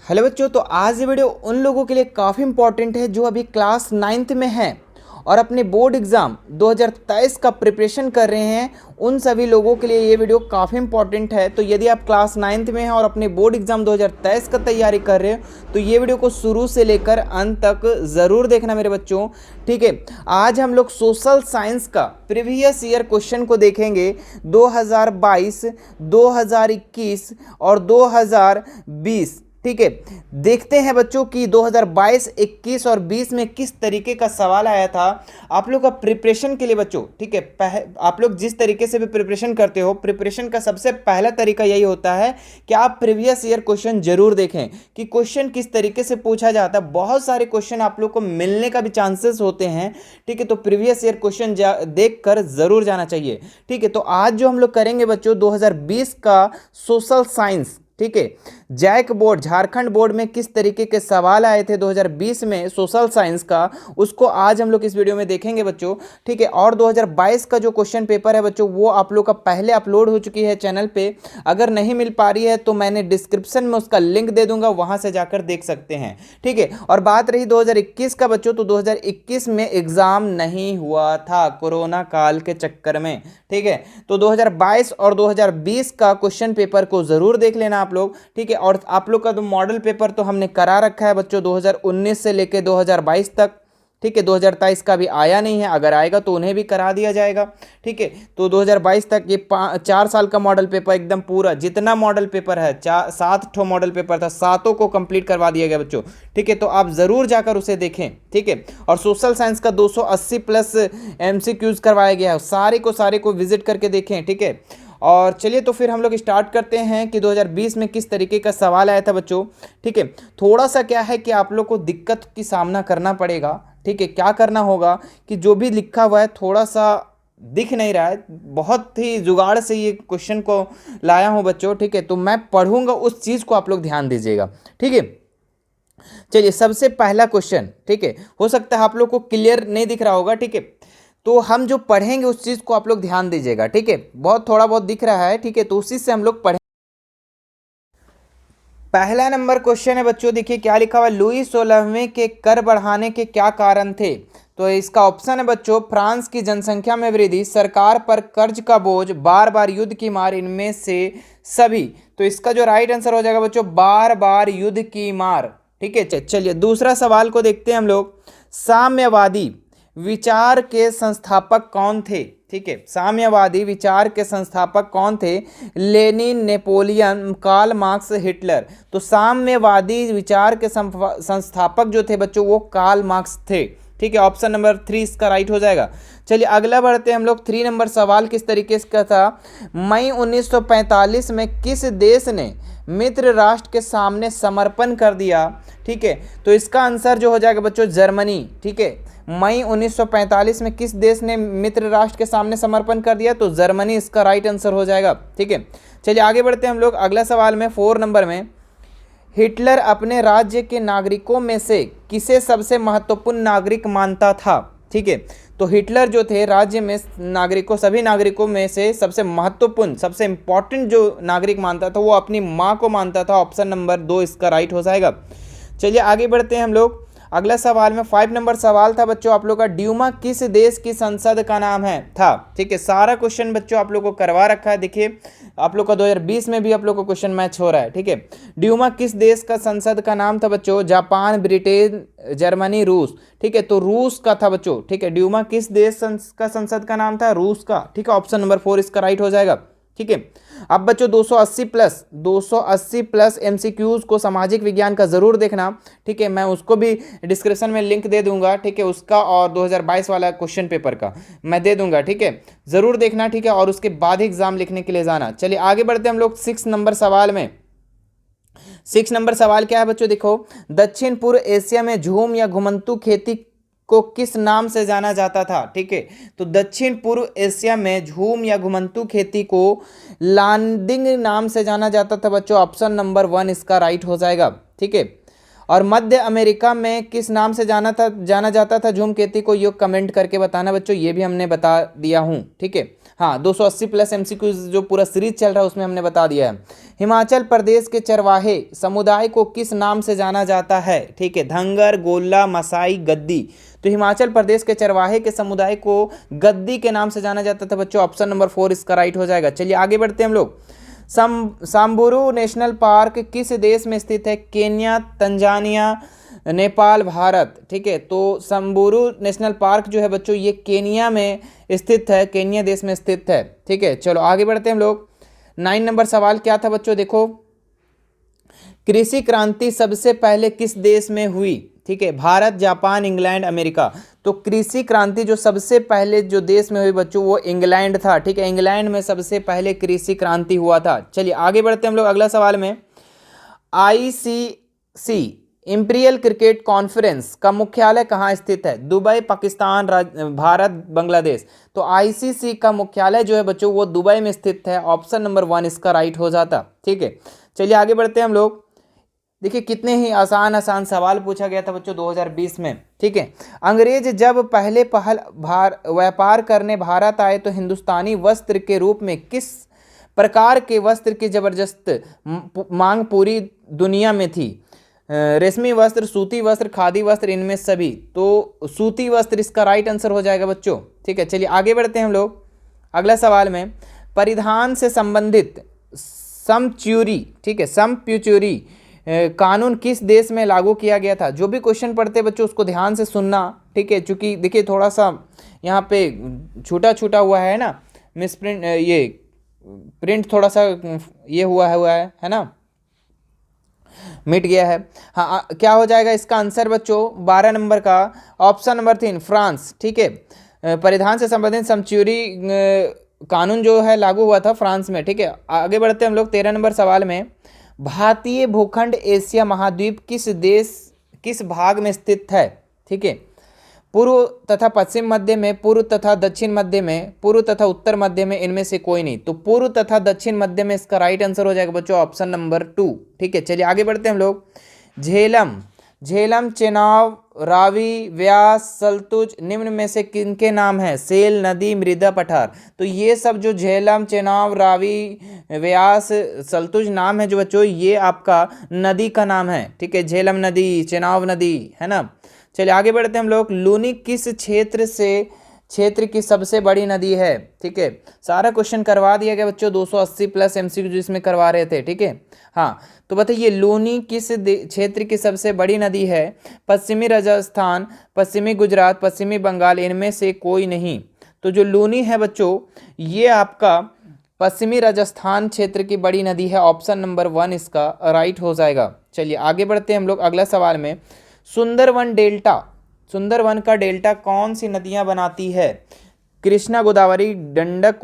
Hello बच्चों, तो आज ये वीडियो उन लोगों के लिए काफ़ी इंपॉर्टेंट है जो अभी क्लास 9th में हैं और अपने बोर्ड एग्ज़ाम 2023 का प्रिपरेशन कर रहे हैं। उन सभी लोगों के लिए ये वीडियो काफ़ी इंपॉर्टेंट है। तो यदि आप क्लास 9th में हैं और अपने बोर्ड एग्ज़ाम 2023 का तैयारी कर रहे हो तो ये वीडियो को शुरू से लेकर अंत तक ज़रूर देखना मेरे बच्चों। ठीक है, आज हम लोग सोशल साइंस का प्रीवियस ईयर क्वेश्चन को देखेंगे 2022, 2021 और 2020। ठीक है, देखते हैं बच्चों कि 2022, 21 और 20 में किस तरीके का सवाल आया था आप लोग का प्रिपरेशन के लिए बच्चों। ठीक है, आप लोग जिस तरीके से भी प्रिपरेशन करते हो, प्रिपरेशन का सबसे पहला तरीका यही होता है कि आप प्रीवियस ईयर क्वेश्चन जरूर देखें कि क्वेश्चन किस तरीके से पूछा जाता है। बहुत सारे क्वेश्चन आप लोग को मिलने का भी चांसेस होते हैं। ठीक है, तो प्रीवियस ईयर क्वेश्चन देख कर जरूर जाना चाहिए। ठीक है, तो आज जो हम लोग करेंगे बच्चों 2020 का सोशल साइंस। ठीक है, जैक बोर्ड झारखंड बोर्ड में किस तरीके के सवाल आए थे 2020 में सोशल साइंस का, उसको आज हम लोग इस वीडियो में देखेंगे बच्चों। ठीक है, और 2022 का जो क्वेश्चन पेपर है बच्चों वो आप लोग का पहले अपलोड हो चुकी है चैनल पे। अगर नहीं मिल पा रही है तो मैंने डिस्क्रिप्शन में उसका लिंक दे दूंगा, वहां से जाकर देख सकते हैं। ठीक है, और बात रही 2021 का बच्चों, तो 2021 में एग्जाम नहीं हुआ था कोरोना काल के चक्कर में। ठीक है, तो 2022 और 2020 का क्वेश्चन पेपर को जरूर देख लेना आप लोग। ठीक है, और आप लोग का तो मॉडल पेपर तो हमने करा रखा है बच्चों 2019 से लेके 2022 तक। ठीक है, 2023 का भी आया नहीं है, अगर आएगा तो उन्हें भी करा दिया जाएगा। ठीक है, तो 2022 तक ये 4 साल का मॉडल पेपर एकदम पूरा जितना मॉडल पेपर है 7 मॉडल पेपर था, 7 को कंप्लीट करवा दिया गया बच्चों। ठीक है, तो आप ज़रूर जाकर उसे देखें। ठीक है, और सोशल साइंस का 280 प्लस MCQs करवाया गया है, सारे को विजिट करके देखें। ठीक है, और चलिए तो फिर हम लोग स्टार्ट करते हैं कि 2020 में किस तरीके का सवाल आया था बच्चों। ठीक है, थोड़ा सा क्या है कि आप लोग को दिक्कत की सामना करना पड़ेगा। ठीक है, क्या करना होगा कि जो भी लिखा हुआ है थोड़ा सा दिख नहीं रहा है, बहुत ही जुगाड़ से ये क्वेश्चन को लाया हूँ बच्चों। ठीक है, तो मैं पढ़ूंगा उस चीज़ को आप लोग ध्यान दीजिएगा। ठीक है, चलिए सबसे पहला क्वेश्चन। ठीक है, हो सकता है आप लोग को क्लियर नहीं दिख रहा होगा। ठीक है, तो हम जो पढ़ेंगे उस चीज को आप लोग ध्यान दीजिएगा। ठीक है, बहुत थोड़ा बहुत दिख रहा है। ठीक है, तो उसी से हम लोग पढ़ें। पहला नंबर क्वेश्चन है बच्चों, देखिए क्या लिखा हुआ है, लुई 16वें के कर बढ़ाने के क्या कारण थे। तो इसका ऑप्शन है बच्चों, फ्रांस की जनसंख्या में वृद्धि, सरकार पर कर्ज का बोझ, बार बार युद्ध की मार, इनमें से सभी। तो इसका जो राइट आंसर हो जाएगा बच्चों, बार बार युद्ध की मार। ठीक है, चलिए दूसरा सवाल को देखते हैं हम लोग। साम्यवादी विचार के संस्थापक कौन थे। ठीक है, साम्यवादी विचार के संस्थापक कौन थे, Lenin, Napoleon, Karl Marx, Hitler. तो साम्यवादी विचार के संस्थापक जो थे बच्चों वो कार्ल मार्क्स थे। ठीक है, ऑप्शन नंबर 3 इसका राइट हो जाएगा। चलिए अगला बढ़ते हैं हम लोग। 3 नंबर सवाल किस तरीके का था, मई 1945 में किस देश ने मित्र राष्ट्र के सामने समर्पण कर दिया। ठीक है, तो इसका आंसर जो हो जाएगा बच्चों जर्मनी। ठीक है, मई 1945 में किस देश ने मित्र राष्ट्र के सामने समर्पण कर दिया, तो जर्मनी इसका राइट आंसर हो जाएगा। ठीक है, चलिए आगे बढ़ते हैं हम लोग अगला सवाल में। 4 नंबर में, हिटलर अपने राज्य के नागरिकों में से किसे सबसे महत्वपूर्ण नागरिक मानता था। ठीक है, तो हिटलर जो थे राज्य में नागरिकों, सभी नागरिकों में से सबसे महत्वपूर्ण, सबसे इंपॉर्टेंट जो नागरिक मानता था वो अपनी माँ को मानता था। ऑप्शन नंबर 2 इसका राइट हो जाएगा। चलिए आगे बढ़ते हैं हम लोग अगला सवाल में। 5 नंबर सवाल था बच्चों आप लोग का, ड्यूमा किस देश की संसद का नाम है था। ठीक है, सारा क्वेश्चन बच्चों आप लोग को करवा रखा है। देखिए आप लोग का 2020 में भी आप लोग को क्वेश्चन मैच हो रहा है। ठीक है, ड्यूमा किस देश का संसद का नाम था बच्चों, जापान, ब्रिटेन, जर्मनी, रूस। ठीक है, तो रूस का था बच्चों। ठीक है, ड्यूमा किस देश का संसद का नाम था, रूस का। ठीक है, ऑप्शन नंबर 4 इसका राइट हो जाएगा। ठीक है, अब बच्चों 280 प्लस MCQs को सामाजिक विज्ञान का जरूर देखना। ठीक है, मैं उसको भी डिस्क्रिप्शन में लिंक दे दूंगा। ठीक है, उसका और 2022 वाला क्वेश्चन पेपर का मैं दे दूंगा। ठीक है, जरूर देखना। ठीक है, और उसके बाद एग्जाम लिखने के लिए जाना। चलिए आगे बढ़ते हैं हम लोग 6 नंबर सवाल में। 6 नंबर सवाल क्या है बच्चों, देखो, दक्षिण पूर्व एशिया में झूम या घुमंतू खेती को किस नाम से जाना जाता था। ठीक है, तो दक्षिण पूर्व एशिया में झूम या घुमंतू खेती को लांदिंग नाम से जाना जाता था बच्चों। ऑप्शन नंबर 1 इसका राइट हो जाएगा। ठीक है, और मध्य अमेरिका में किस नाम से जाना जाता था झूम खेती को, ये कमेंट करके बताना बच्चों, ये भी हमने बता दिया हूँ। ठीक है, हाँ 280 प्लस एमसीक्यू जो पूरा सीरीज चल रहा है उसमें हमने बता दिया है। हिमाचल प्रदेश के चरवाहे समुदाय को किस नाम से जाना जाता है? ठीक है, धंगर, गोल्ला, मसाई, गद्दी। तो हिमाचल प्रदेश के चरवाहे के समुदाय को गद्दी के नाम से जाना जाता था बच्चों। ऑप्शन नंबर 4 इसका राइट हो जाएगा। चलिए आगे बढ़ते हैं हम लोग। सांबुरु नेशनल पार्क किस देश में स्थित है? Kenya, Tanzania, Nepal, Bharat. ठीक है, तो सांबुरु नेशनल पार्क जो है बच्चों ये केन्या में स्थित है, केन्या देश में स्थित है। ठीक है, चलो आगे बढ़ते हैं हम लोग। 9 नंबर सवाल क्या था बच्चों? देखो, कृषि क्रांति सबसे पहले किस देश में हुई? ठीक है, भारत, जापान, इंग्लैंड, अमेरिका। तो कृषि क्रांति जो सबसे पहले जो देश में हुई बच्चों वो इंग्लैंड था। ठीक है, इंग्लैंड में सबसे पहले कृषि क्रांति हुआ था। चलिए आगे बढ़ते हैं हम लोग अगला सवाल में। आईसीसी इंपीरियल क्रिकेट कॉन्फ्रेंस का मुख्यालय कहाँ स्थित है? दुबई, पाकिस्तान, भारत, बांग्लादेश। तो आईसीसी का मुख्यालय जो है बच्चों वो दुबई में स्थित है। ऑप्शन नंबर 1 इसका राइट हो जाता। ठीक है, चलिए आगे बढ़ते हैं हम लोग। देखिए कितने ही आसान आसान सवाल पूछा गया था बच्चों 2020 में। ठीक है, अंग्रेज जब पहले व्यापार करने भारत आए तो हिंदुस्तानी वस्त्र के रूप में किस प्रकार के वस्त्र की जबरदस्त मांग पूरी दुनिया में थी? रेशमी वस्त्र, सूती वस्त्र, खादी वस्त्र, इनमें सभी। तो सूती वस्त्र इसका राइट आंसर हो जाएगा बच्चों। ठीक है, चलिए आगे बढ़ते हैं हम लोग अगला सवाल में। परिधान से संबंधित समच्योरी, ठीक है, समप्यूचुरी कानून किस देश में लागू किया गया था? जो भी क्वेश्चन पढ़ते बच्चों उसको ध्यान से सुनना। ठीक है, चूंकि देखिए थोड़ा सा यहाँ पे छूटा छूटा हुआ है ना, मिसप्रिंट, ये प्रिंट थोड़ा सा ये हुआ है ना, मिट गया है। हाँ, क्या हो जाएगा इसका आंसर बच्चों? 12 नंबर का ऑप्शन नंबर 3 फ्रांस। ठीक है, परिधान से संबंधित समच्योरी कानून जो है लागू हुआ था फ्रांस में। ठीक है, आगे बढ़ते हैं हम लोग 13 नंबर सवाल में। भारतीय भूखंड एशिया महाद्वीप किस भाग में स्थित है? ठीक है, पूर्व तथा पश्चिम मध्य में, पूर्व तथा दक्षिण मध्य में, पूर्व तथा उत्तर मध्य में, इनमें से कोई नहीं। तो पूर्व तथा दक्षिण मध्य में इसका राइट आंसर हो जाएगा बच्चों ऑप्शन नंबर 2। ठीक है, चलिए आगे बढ़ते हैं हम लोग। झेलम, चेनाब, रावी, व्यास, सतलुज निम्न में से किनके नाम है? सेल, नदी, मृदा, पठार। तो ये सब जो झेलम, चेनाब, रावी, व्यास, सतलुज नाम है जो बच्चों ये आपका नदी का नाम है। ठीक है, झेलम नदी, चेनाब नदी, है ना। चलिए आगे बढ़ते हैं हम लोग। लूनी किस क्षेत्र की सबसे बड़ी नदी है? ठीक है, सारा क्वेश्चन करवा दिया गया बच्चों 280 प्लस एमसीक्यू जिसमें करवा रहे थे। ठीक है, हाँ, तो बताइए लूनी किस क्षेत्र की सबसे बड़ी नदी है? पश्चिमी राजस्थान, पश्चिमी गुजरात, पश्चिमी बंगाल, इनमें से कोई नहीं। तो जो लूनी है बच्चों ये आपका पश्चिमी राजस्थान क्षेत्र की बड़ी नदी है। ऑप्शन नंबर 1 इसका राइट हो जाएगा। चलिए आगे बढ़ते हैं हम लोग अगला सवाल में। सुंदरवन का डेल्टा कौन सी नदियां बनाती है? कृष्णा, गोदावरी, गंडक,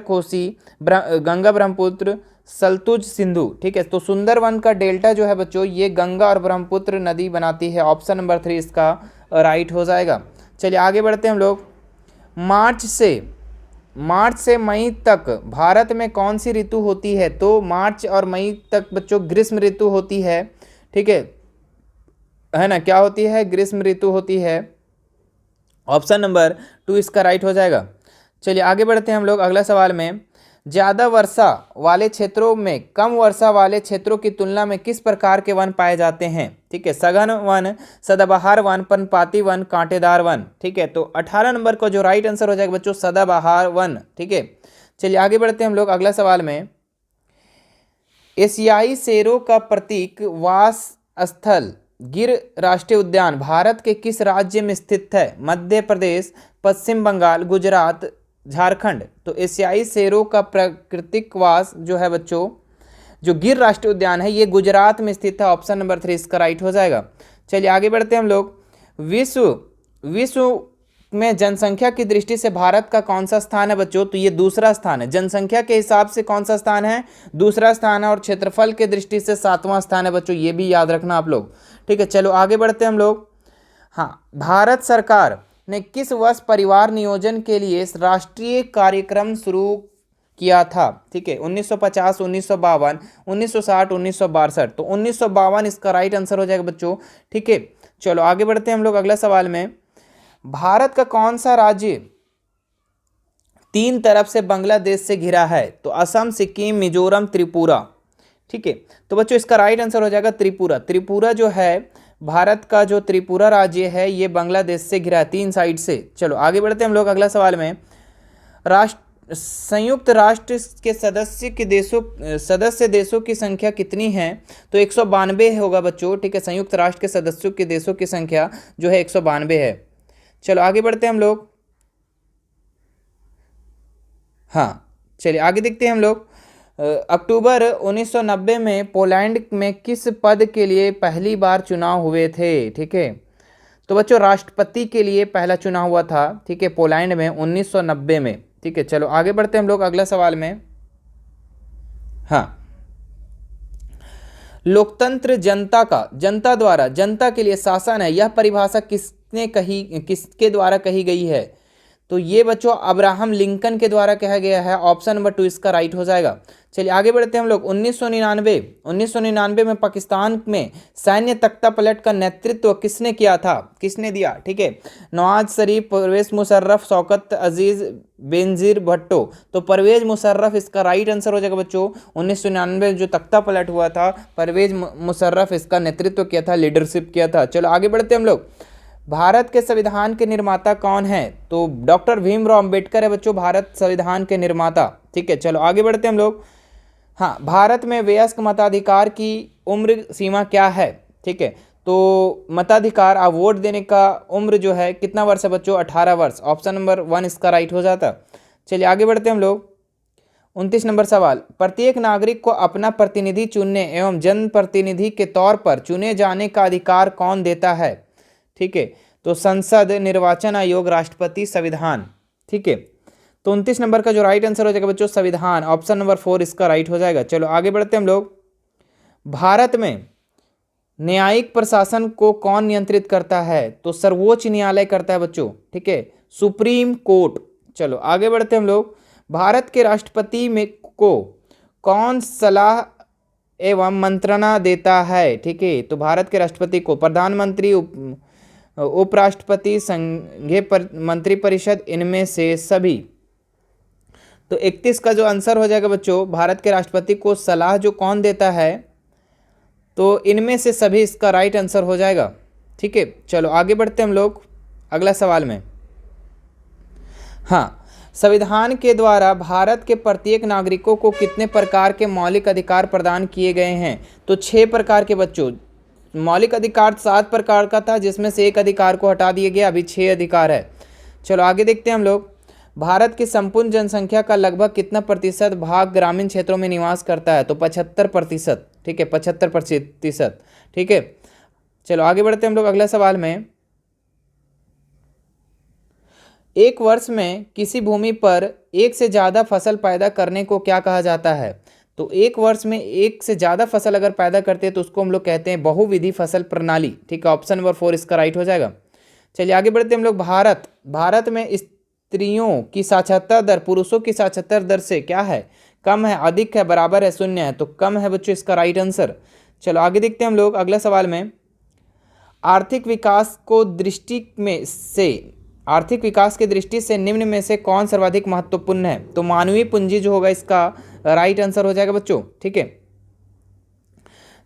कोसी, गंगा, ब्रह्मपुत्र, सतलुज, सिंधु। ठीक है, तो सुंदरवन का डेल्टा जो है बच्चों ये गंगा और ब्रह्मपुत्र नदी बनाती है। ऑप्शन नंबर 3 इसका राइट हो जाएगा। चलिए आगे बढ़ते हैं हम लोग। मार्च से मई तक भारत में कौन सी ऋतु होती है? तो मार्च और मई तक बच्चों ग्रीष्म ऋतु होती है। ठीक है ना, क्या होती है? ग्रीष्म ऋतु होती है। ऑप्शन नंबर 2 इसका राइट हो जाएगा। चलिए आगे बढ़ते हैं हम लोग अगला सवाल में। ज़्यादा वर्षा वाले क्षेत्रों में कम वर्षा वाले क्षेत्रों की तुलना में किस प्रकार के वन पाए जाते हैं? ठीक है, सघन वन, सदाबहार वन, पर्णपाती वन, कांटेदार वन। ठीक है, तो 18 नंबर का जो राइट आंसर हो जाएगा बच्चों सदाबहार वन। ठीक है, चलिए आगे बढ़ते हैं हम लोग अगला सवाल में। एशियाई शेरों का प्रतीक वास स्थल गिर राष्ट्रीय उद्यान भारत के किस राज्य में स्थित है? मध्य प्रदेश, पश्चिम बंगाल, गुजरात, झारखंड। तो एशियाई शेरों का प्राकृतिक वास जो है बच्चों जो गिर राष्ट्रीय उद्यान है ये गुजरात में स्थित है। ऑप्शन नंबर 3 इसका राइट हो जाएगा। चलिए आगे बढ़ते हैं हम लोग। विश्व में जनसंख्या की दृष्टि से भारत का कौन सा स्थान है बच्चों? तो ये दूसरा स्थान है। जनसंख्या के हिसाब से कौन सा स्थान है? दूसरा स्थान है। और क्षेत्रफल के दृष्टि से 7वां स्थान है बच्चों, ये भी याद रखना आप लोग। ठीक है, चलो आगे बढ़ते हैं हम लोग। हाँ, भारत सरकार ने किस वर्ष परिवार नियोजन के लिए राष्ट्रीय कार्यक्रम शुरू किया था? ठीक है, 1950, 1952, 1960, 1962। तो 1952 इसका राइट आंसर हो जाएगा बच्चों। ठीक है, चलो आगे बढ़ते हैं हम लोग अगला सवाल में। भारत का कौन सा राज्य तीन तरफ से बांग्लादेश से घिरा है? तो असम, सिक्किम, मिजोरम, त्रिपुरा। ठीक है, तो बच्चों इसका राइट आंसर हो जाएगा त्रिपुरा। त्रिपुरा जो है भारत का जो त्रिपुरा राज्य है ये बांग्लादेश से घिरा है तीन साइड से। चलो आगे बढ़ते हैं हम लोग अगला सवाल में। संयुक्त राष्ट्र के सदस्य देशों की संख्या कितनी है? तो 192 होगा बच्चों। ठीक है, संयुक्त राष्ट्र के सदस्यों के देशों की संख्या जो है 192 है। चलो आगे बढ़ते हैं हम लोग। हाँ चलिए आगे देखते हैं हम लोग। अक्टूबर 1990 में पोलैंड में किस पद के लिए पहली बार चुनाव हुए थे? ठीक है, तो बच्चों राष्ट्रपति के लिए पहला चुनाव हुआ था। ठीक है, पोलैंड में 1990 में। ठीक है, चलो आगे बढ़ते हैं हम लोग अगला सवाल में। हाँ, लोकतंत्र जनता द्वारा जनता के लिए शासन है, यह परिभाषा किसके द्वारा कही गई है? तो ये बच्चों अब्राहम लिंकन के द्वारा कहा गया है। ऑप्शन नंबर 2 इसका राइट हो जाएगा। चलिए आगे बढ़ते हैं हम लोग। 1999 में पाकिस्तान में सैन्य तख्ता पलट का नेतृत्व किसने किया था? किसने दिया? ठीक है, नवाज शरीफ, परवेज मुशर्रफ, शौकत अजीज, बेनजीर भुट्टो। तो परवेज मुशर्रफ इसका राइट आंसर हो जाएगा बच्चों। 1999 जो तख्ता पलट हुआ था परवेज मुशर्रफ इसका नेतृत्व किया था, लीडरशिप किया था। चलो आगे बढ़ते हैं हम लोग। भारत के संविधान के निर्माता कौन है? तो डॉक्टर भीमराव अंबेडकर है बच्चों भारत संविधान के निर्माता। ठीक है, चलो आगे बढ़ते हैं हम लोग। हाँ, भारत में वयस्क मताधिकार की उम्र सीमा क्या है? ठीक है, तो मताधिकार वोट देने का उम्र जो है कितना वर्ष है बच्चों? 18 वर्ष। ऑप्शन नंबर 1 इसका राइट हो जाता। चलिए आगे बढ़ते हैं हम लोग। 29 नंबर सवाल। प्रत्येक नागरिक को अपना प्रतिनिधि चुनने एवं जनप्रतिनिधि के तौर पर चुने जाने का अधिकार कौन देता है? ठीक है, तो संसद, निर्वाचन आयोग, राष्ट्रपति, संविधान। ठीक है, तो 29 नंबर का जो राइट आंसर हो जाएगा बच्चों संविधान। ऑप्शन नंबर 4 इसका राइट हो जाएगा। चलो आगे बढ़ते हैं हम लोग। भारत में न्यायिक प्रशासन को कौन नियंत्रित करता है? तो सर्वोच्च न्यायालय करता है बच्चों। ठीक है, सुप्रीम कोर्ट। चलो आगे बढ़ते हैं हम लोग। भारत के राष्ट्रपति में को कौन सलाह एवं मंत्रणा देता है? ठीक है, तो भारत के राष्ट्रपति को प्रधानमंत्री, उपराष्ट्रपति, संघीय मंत्रिपरिषद, इनमें से सभी। तो 31 का जो आंसर हो जाएगा बच्चों भारत के राष्ट्रपति को सलाह जो कौन देता है? तो इनमें से सभी इसका राइट आंसर हो जाएगा। ठीक है, चलो आगे बढ़ते हैं हम लोग अगला सवाल में। हाँ, संविधान के द्वारा भारत के प्रत्येक नागरिकों को कितने प्रकार के मौलिक अधिकार प्रदान किए गए हैं? तो 6 प्रकार के बच्चों। मौलिक अधिकार 7 प्रकार का था जिसमें से एक अधिकार को हटा दिया गया, अभी 6 अधिकार है। चलो आगे देखते हैं हम लोग। भारत की संपूर्ण जनसंख्या का लगभग कितना प्रतिशत भाग ग्रामीण क्षेत्रों में निवास करता है? तो 75%। ठीक है, 75%। ठीक है, चलो आगे बढ़ते हैं हम लोग अगला सवाल में। एक वर्ष में किसी भूमि पर एक से ज़्यादा फसल पैदा करने को क्या कहा जाता है? तो एक वर्ष में एक से ज़्यादा फसल अगर पैदा करते हैं तो उसको हम लोग कहते हैं बहुविधि फसल प्रणाली। ठीक है, ऑप्शन नंबर 4 इसका राइट हो जाएगा। चलिए आगे बढ़ते हैं हम लोग। भारत में स्त्रियों की साक्षरता दर पुरुषों की साक्षरता दर से क्या है? कम है, अधिक है, बराबर है, शून्य है? तो कम है बच्चों इसका राइट आंसर। चलो आगे देखते हैं हम लोग अगला सवाल में। आर्थिक विकास की दृष्टि से निम्न में से कौन सर्वाधिक महत्वपूर्ण है? तो मानवीय पूंजी जो होगा इसका राइट आंसर हो जाएगा बच्चों। ठीक है,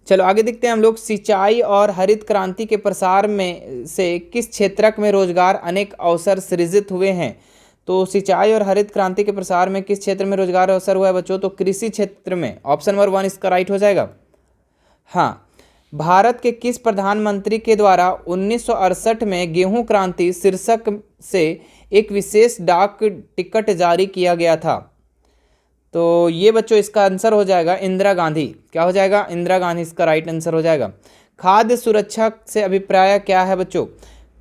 चलो आगे देखते हैं हम लोग। सिंचाई और हरित क्रांति के प्रसार में से किस क्षेत्र में रोजगार अनेक अवसर सृजित हुए हैं? तो सिंचाई और हरित क्रांति के प्रसार में किस क्षेत्र में रोजगार अवसर हुआ है बच्चों? तो कृषि क्षेत्र में। ऑप्शन नंबर 1 इसका राइट हो जाएगा। हाँ, भारत के किस प्रधानमंत्री के द्वारा 1968 में गेहूं क्रांति शीर्षक से एक विशेष डाक टिकट जारी किया गया था? तो ये बच्चों इसका आंसर हो जाएगा इंदिरा गांधी। क्या हो जाएगा? इंदिरा गांधी इसका राइट आंसर हो जाएगा। खाद्य सुरक्षा से अभिप्राय क्या है बच्चों?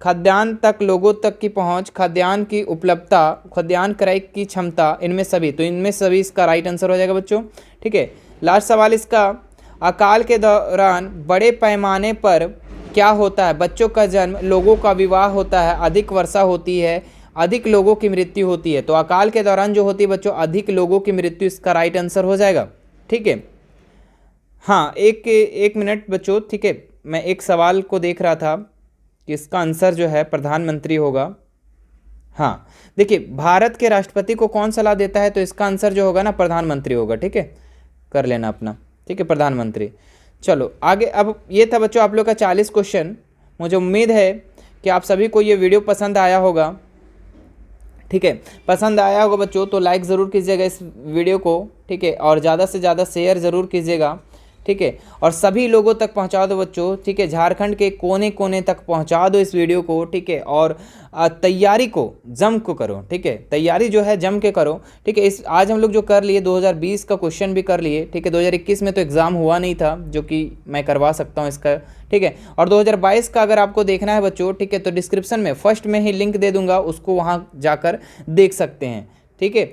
खाद्यान्न तक लोगों तक की पहुंच, खाद्यान्न की उपलब्धता, खाद्यान्न क्रय की क्षमता, इनमें सभी। तो इनमें सभी इसका राइट आंसर हो जाएगा बच्चों। ठीक है, लास्ट सवाल इसका। अकाल के दौरान बड़े पैमाने पर क्या होता है? बच्चों का जन्म, लोगों का विवाह होता है, अधिक वर्षा होती है, अधिक लोगों की मृत्यु होती है। तो अकाल के दौरान जो होती है बच्चों अधिक लोगों की मृत्यु इसका राइट आंसर हो जाएगा। ठीक है, हाँ एक मिनट बच्चों। ठीक है, मैं एक सवाल को देख रहा था कि इसका आंसर जो है प्रधानमंत्री होगा। हाँ, देखिए भारत के राष्ट्रपति को कौन सलाह देता है, तो इसका आंसर जो होगा ना प्रधानमंत्री होगा। ठीक है, कर लेना अपना। ठीक है, प्रधानमंत्री। चलो आगे, अब ये था बच्चों आप लोग का 40 क्वेश्चन। मुझे उम्मीद है कि आप सभी को ये वीडियो पसंद आया होगा। ठीक है, पसंद आया होगा बच्चों तो लाइक ज़रूर कीजिएगा इस वीडियो को। ठीक है, और ज़्यादा से ज़्यादा शेयर ज़रूर कीजिएगा। ठीक है, और सभी लोगों तक पहुंचा दो बच्चों। ठीक है, झारखंड के कोने कोने तक पहुंचा दो इस वीडियो को। ठीक है, और तैयारी को जम को करो। ठीक है, तैयारी जो है जम के करो। ठीक है, इस आज हम लोग जो कर लिए 2020 का क्वेश्चन भी कर लिए। ठीक है, 2021 में तो एग्ज़ाम हुआ नहीं था, जो कि मैं करवा सकता हूँ इसका। ठीक है, और 2022 का अगर आपको देखना है बच्चों, ठीक है, तो डिस्क्रिप्शन में फर्स्ट में ही लिंक दे दूंगा, उसको वहाँ जाकर देख सकते हैं। ठीक है,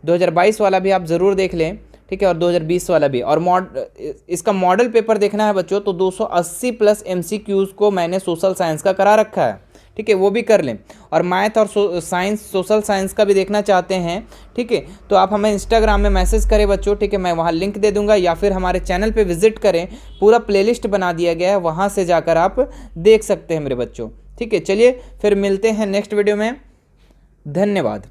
2022 वाला भी आप ज़रूर देख लें। ठीक है, और 2020 वाला भी। और इसका मॉडल पेपर देखना है बच्चों तो 280 प्लस MCQs को मैंने सोशल साइंस का करा रखा है। ठीक है, वो भी कर लें। और मैथ और साइंस, सोशल साइंस का भी देखना चाहते हैं, ठीक है, तो आप हमें इंस्टाग्राम में मैसेज करें बच्चों। ठीक है, मैं वहाँ लिंक दे दूंगा, या फिर हमारे चैनल पे विजिट करें, पूरा प्लेलिस्ट बना दिया गया है, वहाँ से जाकर आप देख सकते हैं मेरे बच्चों। ठीक है, चलिए फिर मिलते हैं नेक्स्ट वीडियो में। धन्यवाद।